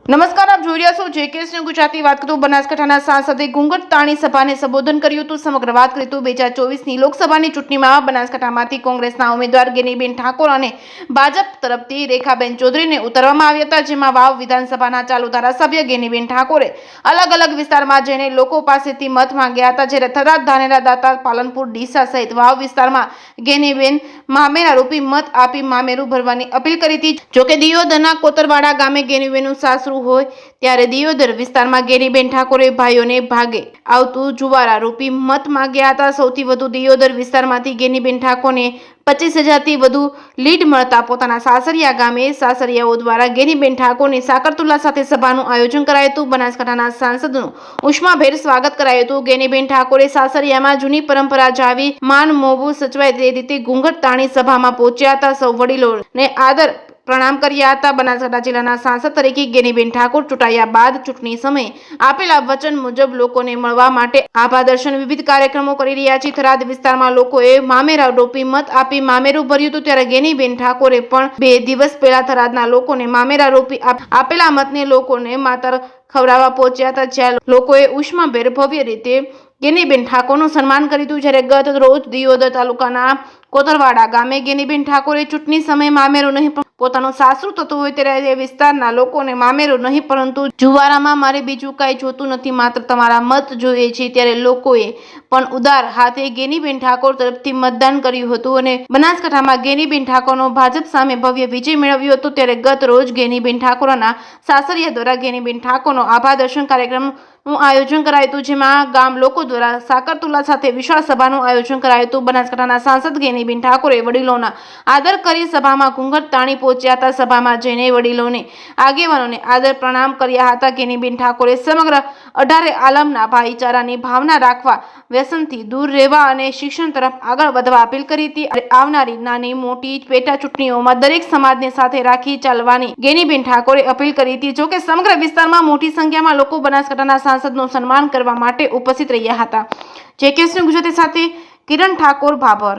નમસ્કાર, આપ જોઈ રહ્યા છો જેકેએસ ન્યૂઝ ગુજરાતી. વાત કરીએ તો બનાસકાંઠાના સાંસદે ઘૂંઘટ તાણી સભાને સંબોધન કર્યું હતું. સમગ્ર વાત કરીએ તો 2024ની લોકસભાની ચૂંટણીમાં બનાસકાંઠામાંથી કોંગ્રેસના ઉમેદવાર ગેનીબેન ઠાકોર અને ભાજપ તરફથી રેખાબેન ચૌધરીને ઉતારવામાં આવ્યા હતા. જેમાં વાવ વિધાનસભાના ચાલુ ધારાસભ્ય ગેનીબેન ઠાકોરે અલગ અલગ વિસ્તારમાં જઈને લોકો પાસેથી મત માંગ્યા હતા. જ્યારે થરાદ, ધાનેરા, દાતાર, પાલનપુર, ડીસા સહિત વાવ વિસ્તારમાં ગેનીબેન મામેરા રૂપી મત આપી મામેરું ભરવાની અપીલ કરી હતી. જોકે દિયોદરના કોતરવાડા ગામે ગેનીબેનનું સાસરું હોય ત્યારે દિયોદર વિસ્તારમાં ગેનીબેન ઠાકોરે ભાઈઓને ભાગે આવતું જુવારા રૂપી મત માંગ્યા હતા. સૌથી વધુ દિયોદર વિસ્તારમાંથી ગેનીબેન ઠાકોરને 25,000થી વધુ લીડ મળતા પોતાના સાસરિયા ગામે સાસરિયાઓ દ્વારા ગેનીબેન ઠાકોરની સાકરતુલા સાથે સભાનું આયોજન કરાયું હતું. બનાસકાંઠાના સાંસદનું ઉષ્માભેર સ્વાગત કરાયું હતું. ગેનીબેન ઠાકોરે સાસરિયામાં જૂની પરંપરા જાળવી માન મોભું સચવાય તે રીતે ઘૂંઘટ તાણી સભામાં પહોંચ્યા હતા. સૌ વડીલોને આદર પ્રણામ કર્યા હતા. બનાસકાંઠા જિલ્લાના સાંસદ તરીકે ગેનીબેન ઠાકોર ચૂંટાયા બાદ ચૂંટણી સમયે આપેલા વચન મુજબ લોકોને મળવા માટે આભા દર્શન વિવિધ કાર્યક્રમો કરી રહ્યા છે. થરાદ વિસ્તારમાં લોકોએ મામેરા રૂપી મત આપી મામેરું ભર્યું હતું. ત્યારે ગેનીબેન ઠાકોરે પણ 2 દિવસ પહેલા થરાદના લોકોને મામેરા રૂપી આપેલા મતને લોકોને માતર ખવડાવવા પહોંચ્યા હતા. જ્યાં લોકોએ ઉષ્માભેર ભવ્ય રીતે ગેનીબેન ઠાકોરનું સન્માન કર્યું હતું. જ્યારે ગત રોજ દિયોદર તાલુકાના કોતરવાડા ગામે ગેનીબેન ઠાકોરે ચૂંટણી સમયે મામેરું નહીં પોતાનું સાસરું થતું હોય ત્યારે એ વિસ્તારના લોકોને મામેરું નહીં પરંતુ જુવારામાં મારે બીજું કાંઈ જોતું નથી, માત્ર તમારા મત જોઈએ છે. ત્યારે લોકોએ પણ ઉદાર હાથે ગેનીબેન ઠાકોર તરફથી મતદાન કર્યું હતું અને બનાસકાંઠામાં ગેનીબેન ઠાકોરનો ભાજપ સામે ભવ્ય વિજય મેળવ્યો હતો. ત્યારે ગત રોજ ગેનીબેન ઠાકોરના સાસરિયા દ્વારા ગેનીબેન ઠાકોરનો આભા દર્શન કાર્યક્રમનું આયોજન કરાયું હતું. જેમાં ગામ લોકો દ્વારા સાકરતુલા સાથે વિશાળ સભાનું આયોજન કરાયું હતું. બનાસકાંઠાના સાંસદ ગેનીબેન ઠાકોરે વડીલોના આદર કરી સભામાં ઘૂંઘટ તાણી પહોંચ્યા હતા. સભામાં જઈને વડીલોને આગેવાનોને આદર પ્રણામ કર્યા હતા. ગેનીબેન ઠાકોરે સમગ્ર 18 આલમના ભાઈચારાની ભાવના રાખવા, વ્યસનથી દૂર રહેવા અને શિક્ષણ તરફ આગળ વધવા અપીલ કરી હતી. આવનારી નાની મોટી પેટા ચૂંટણીઓમાં દરેક સમાજને સાથે રાખી ચાલવાની ગેનીબેન ઠાકોરે અપીલ કરી હતી. જોકે સમગ્ર વિસ્તારમાં મોટી સંખ્યામાં લોકો બનાસકાંઠાના સાંસદનું સન્માન કરવા માટે ઉપસ્થિત રહ્યા હતા. જેકેએસ ન્યૂઝ ગુજરાતી સાથે કિરણ ઠાકોર, ભાભર.